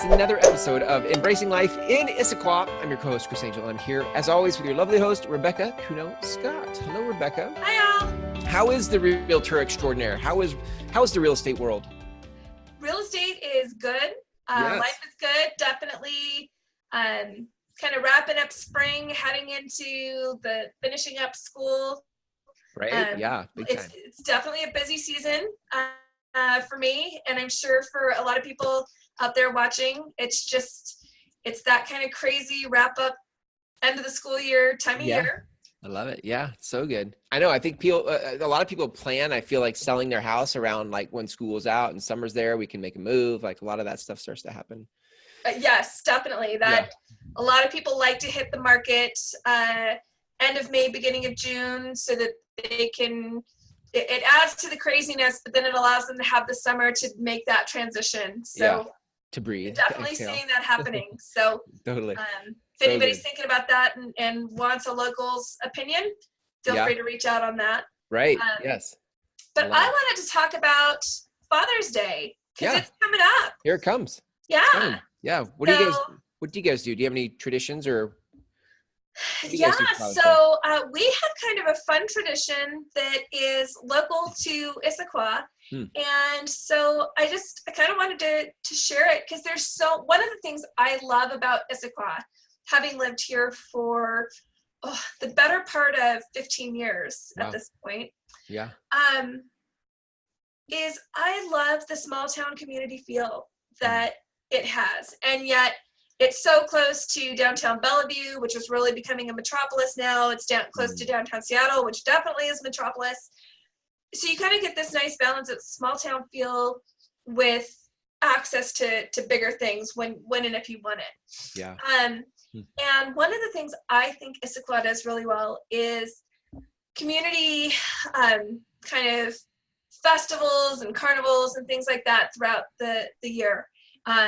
It's another episode of Embracing Life in Issaquah. I'm your co-host, Chris Angel. I'm here, as always, with your lovely host, Rebecca Kuno-Scott. Hello, Rebecca. Hi, all. How is the realtor extraordinaire? How is the real estate world? Real estate is good. Yes. Life is good. Definitely kind of wrapping up spring, heading into the finishing up school. Right? Yeah, big time. It's definitely a busy season for me, and I'm sure for a lot of people out there watching. It's that kind of crazy wrap up end of the school year time of year. I love it. Yeah, it's so good. I know. I think people, a lot of people plan, I feel like, selling their house around like when school's out and summer's there, we can make a move. Like a lot of that stuff starts to happen. Yes, definitely. A lot of people like to hit the market end of May, beginning of June, so that they can, it adds to the craziness, but then it allows them to have the summer to make that transition. So to breathe. Definitely seeing that happening. So totally. If anybody's thinking about that and wants a local's opinion, feel free to reach out on that. Right. Yes. But I wanted to talk about Father's Day because it's coming up. Here it comes. Yeah. Yeah. What do you guys do? Do you have any traditions or? Yeah. So we have kind of a fun tradition that is local to Issaquah. And so I kind of wanted to share it because one of the things I love about Issaquah, having lived here for the better part of 15 years at this point. Yeah. Is I love the small town community feel that it has. And yet it's so close to downtown Bellevue, which is really becoming a metropolis now. It's down close to downtown Seattle, which definitely is metropolis. So you kind of get this nice balance of small town feel with access to bigger things when and if you want it. Yeah. And one of the things I think Issaquah does really well is community kind of festivals and carnivals and things like that throughout the year.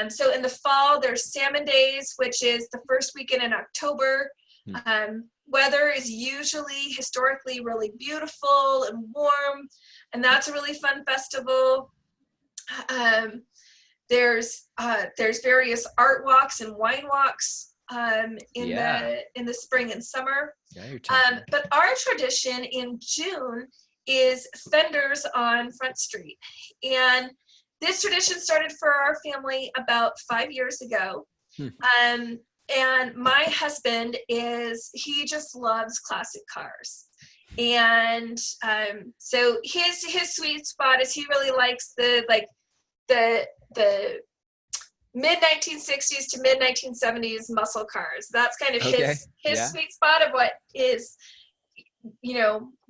So in the fall, there's Salmon Days, which is the first weekend in October. Weather is usually historically really beautiful and warm, and that's a really fun festival. There's various art walks and wine walks in the spring and summer. But our tradition in June is Fenders on Front Street, and this tradition started for our family about 5 years ago. And my husband he just loves classic cars. And so his sweet spot is he really likes the mid 1960s to mid 1970s muscle cars. That's kind of his sweet spot of what is,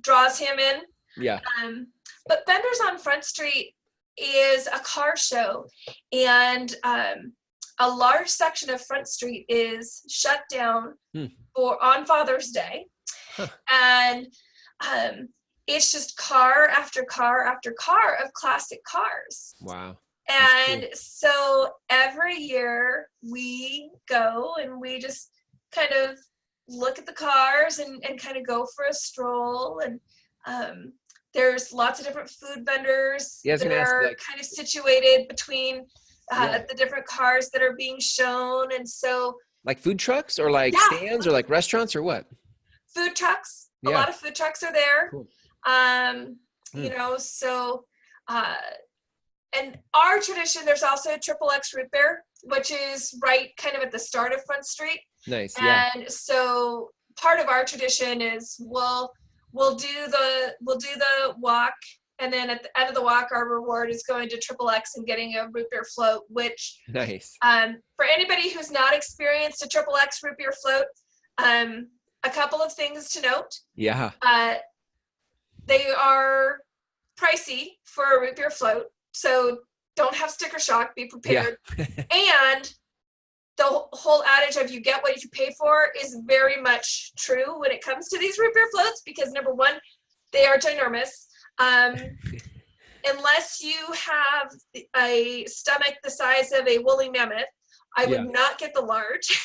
draws him in. Yeah. But Fenders on Front Street is a car show, and a large section of Front Street is shut down on Father's Day. And it's just car after car after car of classic cars. Wow. And so every year we go and we just kind of look at the cars and kind of go for a stroll. And there's lots of different food vendors that are kind of situated between the different cars that are being shown. And so like food trucks or like stands or like restaurants or what? Food trucks. A lot of food trucks are there. Cool. And our tradition, there's also a XXX root beer, which is right kind of at the start of Front Street. Nice. Yeah. And so part of our tradition is we'll do the walk, and then at the end of the walk, our reward is going to XXX and getting a root beer float, which for anybody who's not experienced a XXX root beer float, a couple of things to note. Yeah. They are pricey for a root beer float, so don't have sticker shock, be prepared. Yeah. And the whole adage of you get what you pay for is very much true when it comes to these root beer floats, because number one, they are ginormous. Unless you have a stomach the size of a woolly mammoth, I would not get the large.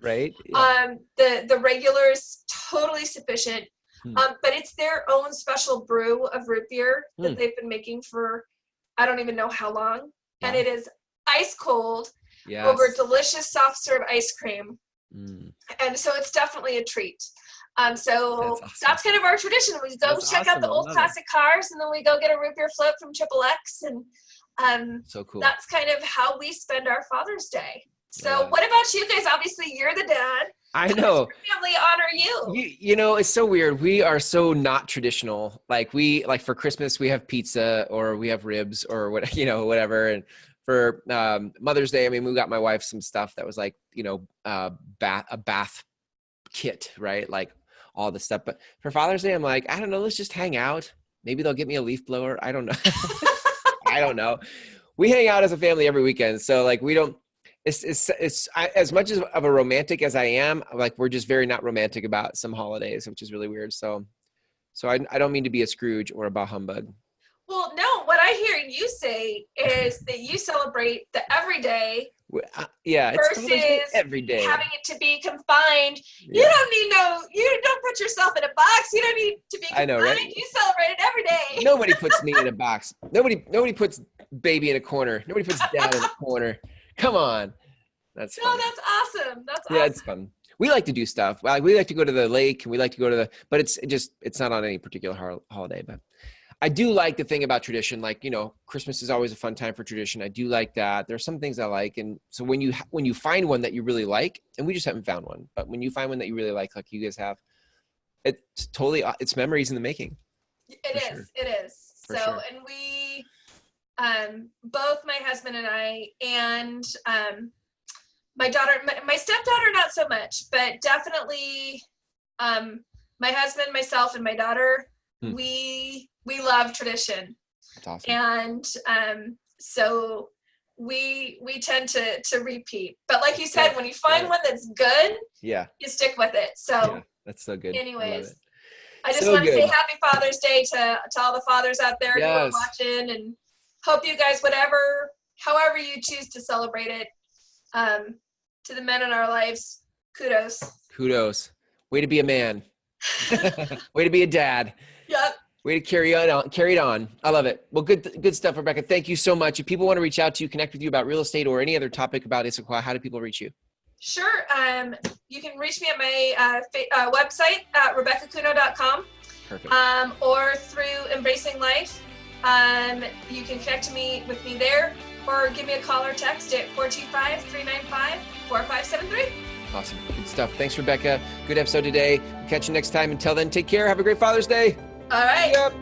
Right. Yeah. The regular is totally sufficient. But it's their own special brew of root beer that they've been making for I don't even know how long. And it is ice cold. over delicious soft serve ice cream. And so it's definitely a treat. So that's kind of our tradition. We go check out the old classic cars, and then we go get a root beer float from Triple X, and so cool. That's kind of how we spend our Father's Day. So what about you guys? Obviously, you're the dad. I know. How does your family honor you? You know, it's so weird. We are so not traditional. Like for Christmas, we have pizza or we have ribs or what, whatever. And for Mother's Day, I mean, we got my wife some stuff that was like, a bath kit, right? Like all the stuff. But for Father's Day, I'm like, I don't know, let's just hang out. Maybe they'll get me a leaf blower. I don't know. I don't know. We hang out as a family every weekend. So like, we don't, it's as much of a romantic as I am, like we're just very not romantic about some holidays, which is really weird. So I don't mean to be a Scrooge or a bah humbug. Well, no, what I hear you say is that you celebrate the everyday. Versus every day. Having it to be confined. Yeah. You don't put yourself in a box. You don't need to be confined. I know, right? You celebrate it every day. Nobody puts me in a box. Nobody puts baby in a corner. Nobody puts dad in a corner. Come on. That's fun. That's awesome. That's awesome. Yeah, it's fun. We like to do stuff. Like we like to go to the lake, and we like to go to but it's not on any particular holiday. But I do like the thing about tradition. Like, Christmas is always a fun time for tradition. I do like that. There are some things I like. And so when you find one that you really like, and we just haven't found one, but when you find one that you really like you guys have, it's memories in the making. It is. So, and we, both my husband and I, and my daughter, my stepdaughter, not so much, but definitely my husband, myself, and my daughter, we love tradition. That's awesome. And so we tend to repeat. But like you said, when you find one that's good, you stick with it. So that's so good. Anyways, I just want to say Happy Father's Day to all the fathers out there who are watching, and hope you guys, however you choose to celebrate it, to the men in our lives, kudos. Way to be a man. Way to be a dad. Yep. Way to carry it on. I love it. Well, good stuff, Rebecca. Thank you so much. If people want to reach out to you, connect with you about real estate or any other topic about Issaquah, how do people reach you? Sure. You can reach me at my website at RebeccaCuno.com. Perfect. Or through Embracing Life. You can connect with me there, or give me a call or text at 425-395-4573. Awesome. Good stuff. Thanks, Rebecca. Good episode today. We'll catch you next time. Until then, take care. Have a great Father's Day. All right. Yep.